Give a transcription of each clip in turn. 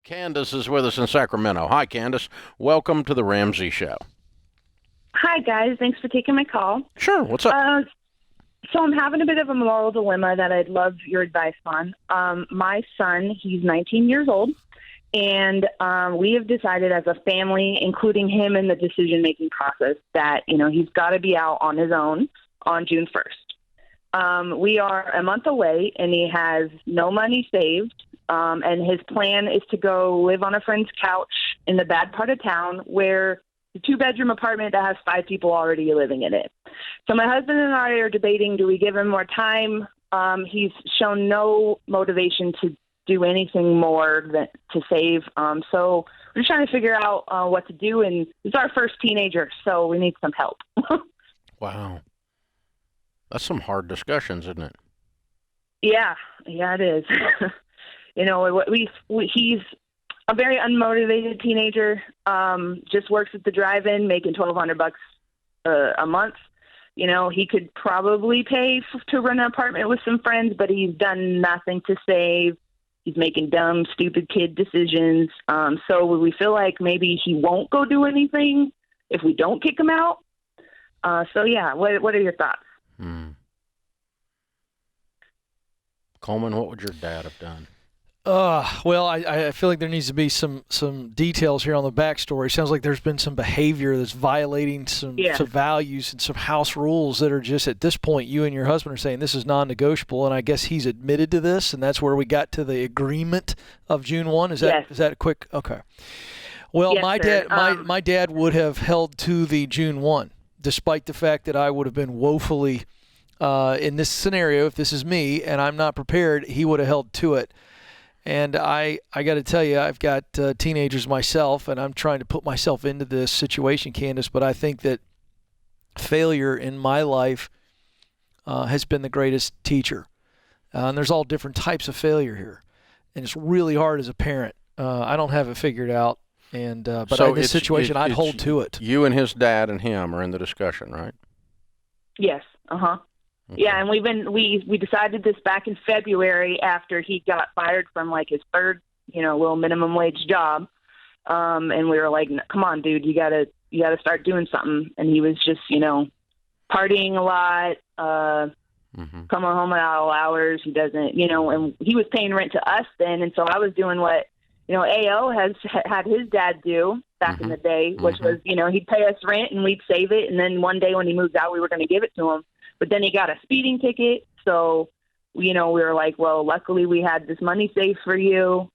Candace is with us in Sacramento. Hi, Candace. Welcome to the Ramsey Show. Hi, guys. Thanks for taking my call. Sure. What's up? So I'm having a bit of a moral dilemma that I'd love your advice on. My son, he's 19 years old, and we have decided as a family, including him in the decision-making process, that, he's got to be out on his own on June 1st. We are a month away, and he has no money saved, and his plan is to go live on a friend's couch in the bad part of town where the two-bedroom apartment that has 5 people already living in it. So my husband and I are debating, do we give him more time? He's shown no motivation to do anything more than to save. So we're just trying to figure out what to do. And it's our first teenager, so we need some help. Wow. That's some hard discussions, isn't it? Yeah, it is. He's a very unmotivated teenager, just works at the drive-in, making $1,200 a month. He could probably pay to rent an apartment with some friends, but he's done nothing to save. He's making dumb, stupid kid decisions. So we feel like maybe he won't go do anything if we don't kick him out. What are your thoughts? Coleman, what would your dad have done? Well, I feel like there needs to be some details here on the backstory. Sounds like there's been some behavior that's violating some values and some house rules that are just, at this point, you and your husband are saying this is non-negotiable, and I guess he's admitted to this, and that's where we got to the agreement of June 1. Is that quick? Okay. Well, yes, my dad would have held to the June 1, despite the fact that I would have been woefully in this scenario. If this is me and I'm not prepared, he would have held to it. And I got to tell you, I've got teenagers myself, and I'm trying to put myself into this situation, Candace, but I think that failure in my life has been the greatest teacher. And there's all different types of failure here. And it's really hard as a parent. I don't have it figured out. But So in this situation, I'd hold to it. You and his dad and him are in the discussion, right? Yes. Uh-huh. Okay. Yeah, and we decided this back in February after he got fired from his third, little minimum wage job. And we were like, come on, dude, you gotta start doing something. And he was just, partying a lot, coming home at all hours. He doesn't, and he was paying rent to us then. And so I was doing what, AO has had his dad do back in the day, which was, he'd pay us rent and we'd save it. And then one day when he moved out, we were going to give it to him. But then he got a speeding ticket. So, we were like, well, luckily we had this money saved for you.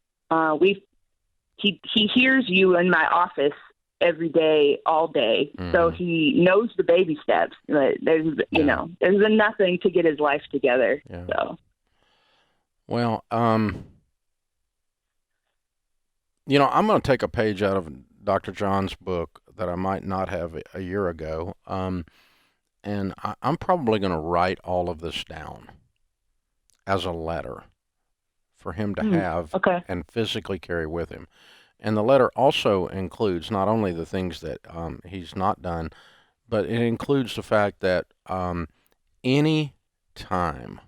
He hears you in my office every day, all day. So he knows the baby steps. There's nothing to get his life together. Yeah. So. Well, I'm going to take a page out of Dr. John's book that I might not have a year ago. And I'm probably going to write all of this down as a letter for him to have and physically carry with him. And the letter also includes not only the things that he's not done, but it includes the fact that any time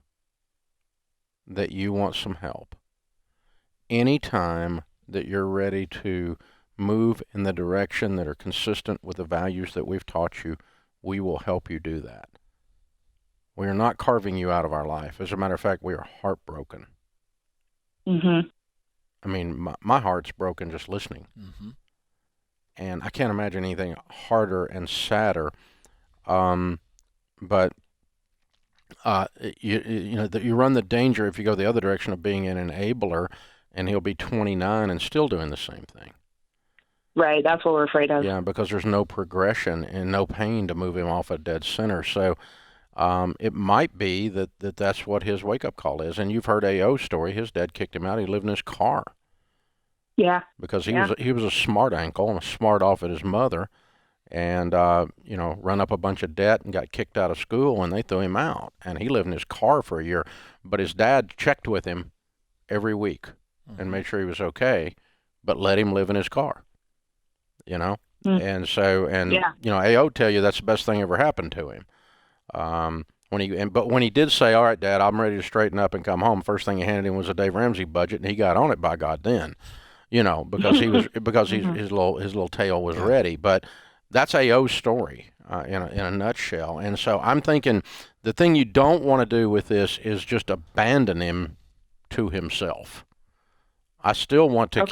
that you want some help, any time that you're ready to move in the direction that are consistent with the values that we've taught you, we will help you do that. We are not carving you out of our life. As a matter of fact, we are heartbroken. Mm-hmm. I mean, my heart's broken just listening. Mm-hmm. And I can't imagine anything harder and sadder. But you run the danger if you go the other direction of being an enabler, and he'll be 29 and still doing the same thing. Right, that's what we're afraid of. Yeah, because there's no progression and no pain to move him off a dead center. So it might be that's what his wake-up call is. And you've heard A.O.'s story. His dad kicked him out. He lived in his car. Yeah. Because he was a smart uncle and a smart off at his mother, and run up a bunch of debt and got kicked out of school, and they threw him out. And he lived in his car for a year. But his dad checked with him every week and made sure he was okay, but let him live in his car. And so, A.O. tell you that's the best thing ever happened to him. But when he did say, all right, Dad, I'm ready to straighten up and come home, first thing he handed him was a Dave Ramsey budget, and he got on it, by God, then. because he was because his little tail was ready. But that's AO's story in a nutshell. And so I'm thinking the thing you don't want to do with this is just abandon him to himself. I still want to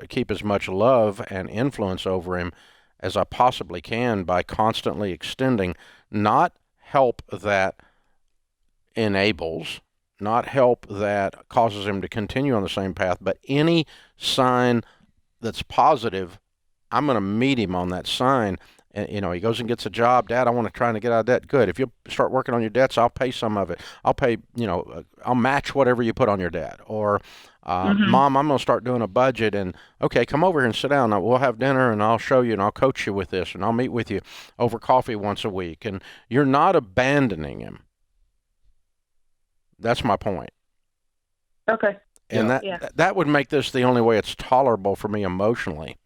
keep as much love and influence over him as I possibly can by constantly extending, not help that enables, not help that causes him to continue on the same path, but any sign that's positive, I'm going to meet him on that sign. And, he goes and gets a job. Dad, I want to try to get out of debt. Good. If you start working on your debts, I'll pay some of it. I'll pay, I'll match whatever you put on your debt. Or, Mom, I'm going to start doing a budget. And, okay, come over here and sit down. We'll have dinner, and I'll show you, and I'll coach you with this, and I'll meet with you over coffee once a week. And you're not abandoning him. That's my point. Okay. And that would make this the only way it's tolerable for me emotionally.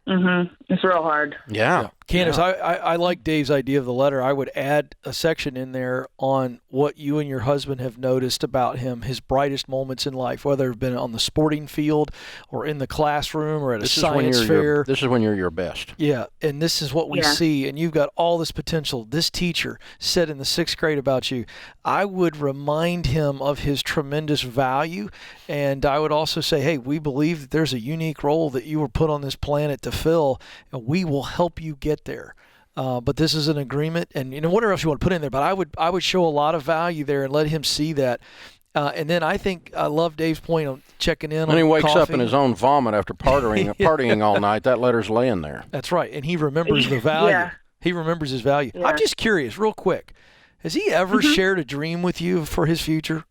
It's real hard. Yeah. Candace, I like Dave's idea of the letter. I would add a section in there on what you and your husband have noticed about him, his brightest moments in life, whether it's been on the sporting field or in the classroom or at a science fair. This is when you're your best. Yeah, and this is what we see, and you've got all this potential. This teacher said in the 6th grade about you. I would remind him of his tremendous value, and I would also say, hey, we believe that there's a unique role that you were put on this planet to fill, and we will help you get there. But this is an agreement, and whatever else you want to put in there. But I would show a lot of value there and let him see that. And then I think I love Dave's point on checking in. When he wakes up in his own vomit after partying all night, that letter's laying there. That's right, and he remembers the value. Yeah. He remembers his value. Yeah. I'm just curious, real quick, has he ever shared a dream with you for his future?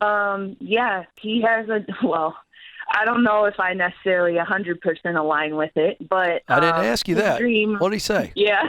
Yeah, he has I don't know if I necessarily 100% align with it, but I didn't ask you that. What did he say? Yeah,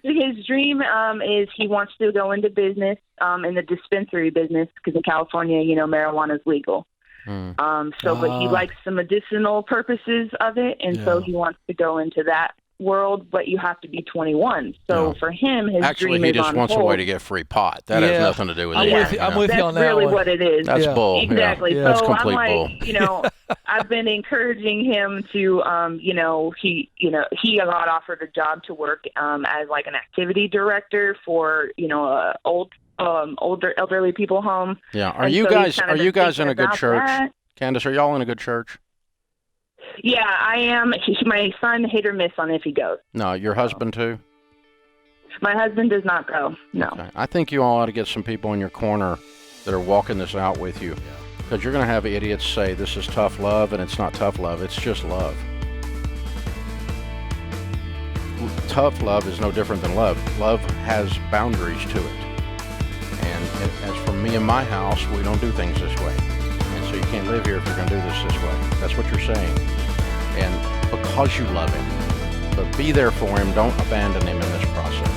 his dream is he wants to go into business, in the dispensary business, because in California, marijuana is legal. But he likes the medicinal purposes of it, and so he wants to go into that world, but you have to be 21. So for him, his actually dream he is just on wants hold. a way to get free pot. That has nothing to do with it. I'm with you on that. That's really one. what it is. That's bull. Exactly. Yeah. That's So complete I'm bull. I've been encouraging him to, he got offered a job to work as like an activity director for, older elderly people home. Yeah. Are you guys in a good church? That. Candace, are y'all in a good church? Yeah, I am. My son hit or miss on if he goes. No, your husband too? My husband does not go. No. Okay. I think you all ought to get some people in your corner that are walking this out with you. Because you're going to have idiots say this is tough love, and it's not tough love. It's just love. Tough love is no different than love. Love has boundaries to it. And as for me and my house, we don't do things this way. And so you can't live here if you're going to do this way. That's what you're saying. And because you love him. But be there for him. Don't abandon him in this process.